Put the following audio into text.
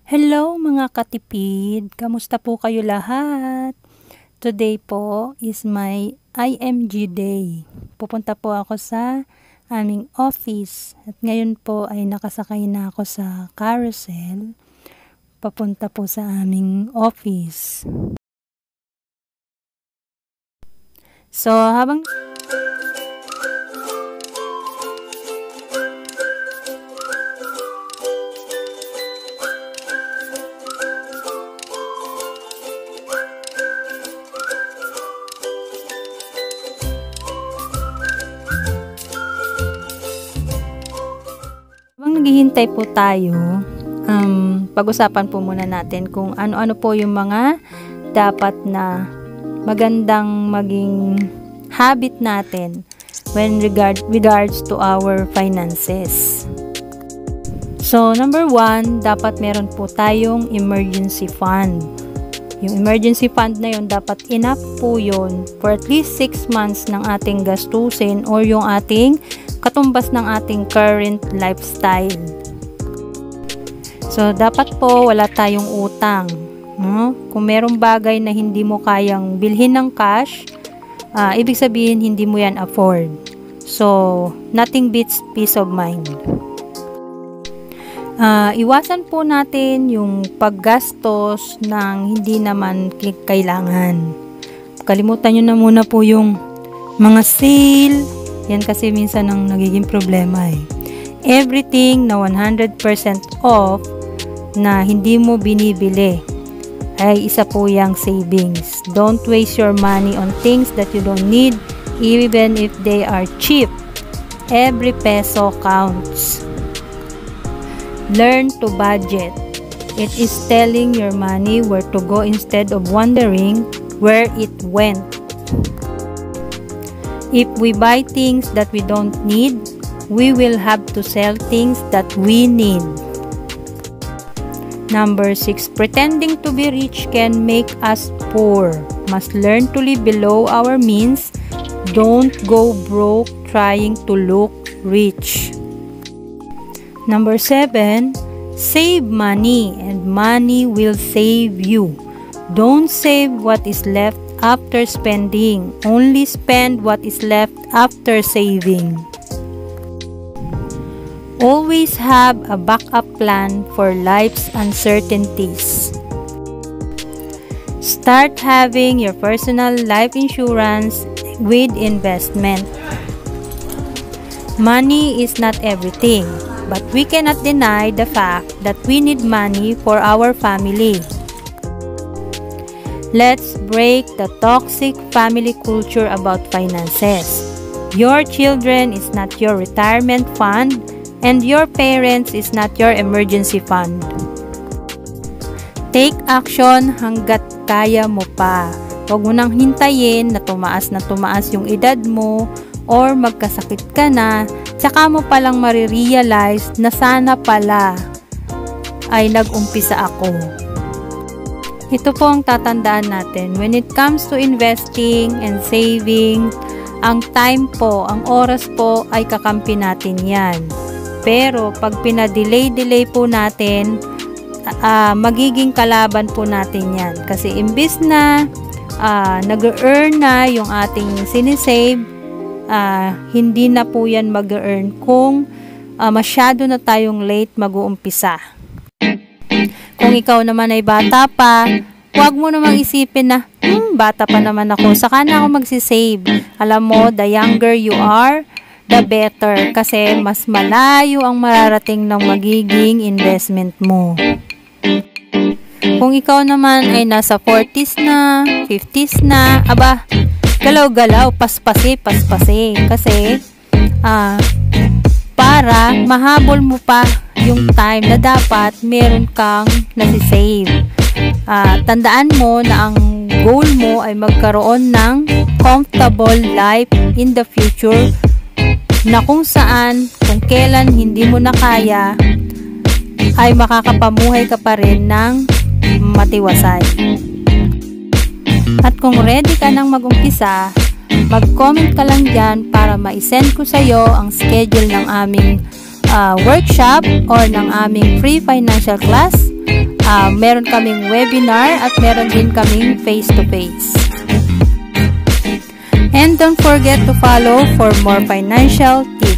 Hello mga katipid! Kamusta po kayo lahat? Today po is my IMG day. Pupunta po ako sa aming office at ngayon po ay nakasakay na ako sa carousel. Papunta po sa aming office. So habang naghihintay po tayo, pag-usapan po muna natin kung ano-ano po yung mga dapat na magandang maging habit natin when regards to our finances. So, number 1, dapat meron po tayong emergency fund. Yung emergency fund na yun, dapat enough po yun for at least 6 months ng ating gastusin or yung ating katumbas ng ating current lifestyle. So, dapat po wala tayong utang. No? Kung merong bagay na hindi mo kayang bilhin ng cash, ibig sabihin hindi mo yan afford. So, nothing beats peace of mind. Iwasan po natin yung paggastos ng hindi naman kailangan. Kalimutan nyo na muna po yung mga sale. Yan kasi minsan ang nagiging problema eh. Everything na 100% off na hindi mo binibili ay isa po yung savings. Don't waste your money on things that you don't need even if they are cheap. Every peso counts. Learn to budget. It is telling your money where to go instead of wondering where it went. If we buy things that we don't need, we will have to sell things that we need. Number 6, pretending to be rich can make us poor. Must learn to live below our means. Don't go broke trying to look rich. Number 7, save money and money will save you. Don't save what is left after spending. Only spend what is left after saving. Always have a backup plan for life's uncertainties. Start having your personal life insurance with investment. Money is not everything, but we cannot deny the fact that we need money for our family. Let's break the toxic family culture about finances. Your children is not your retirement fund, and your parents is not your emergency fund. Take action hanggat kaya mo pa. Huwag mo nang hintayin na tumaas yung edad mo or magkasakit ka na, tsaka mo palang marirealize na sana pala ay nag-umpisa ako. Ito po ang tatandaan natin. When it comes to investing and saving, ang time po, ang oras po ay kakampi natin yan. Pero pag pinadelay po natin, magiging kalaban po natin yan. Kasi imbis na nag-earn na yung ating sinisave, hindi na po yan mag-earn kung masyado na tayong late mag-uumpisa. Kung ikaw naman ay bata pa, huwag mo namang isipin na, bata pa naman ako, saka na ako magsisave. Alam mo, the younger you are, the better. Kasi mas malayo ang mararating ng magiging investment mo. Kung ikaw naman ay nasa 40s na, 50s na, aba, galaw-galaw, paspasi. Kasi, para mahabol mo pa yung time na dapat meron kang nasisave. Tandaan mo na ang goal mo ay magkaroon ng comfortable life in the future na kung saan, kung kailan hindi mo na kaya, ay makakapamuhay ka pa rin ng matiwasay. At kung ready ka nang mag-umpisa, mag-comment ka lang dyan para ma-send ko sa iyo ang schedule ng aming workshop or ng aming free financial class meron kaming webinar at meron din kaming face-to-face. And don't forget to follow for more financial tips.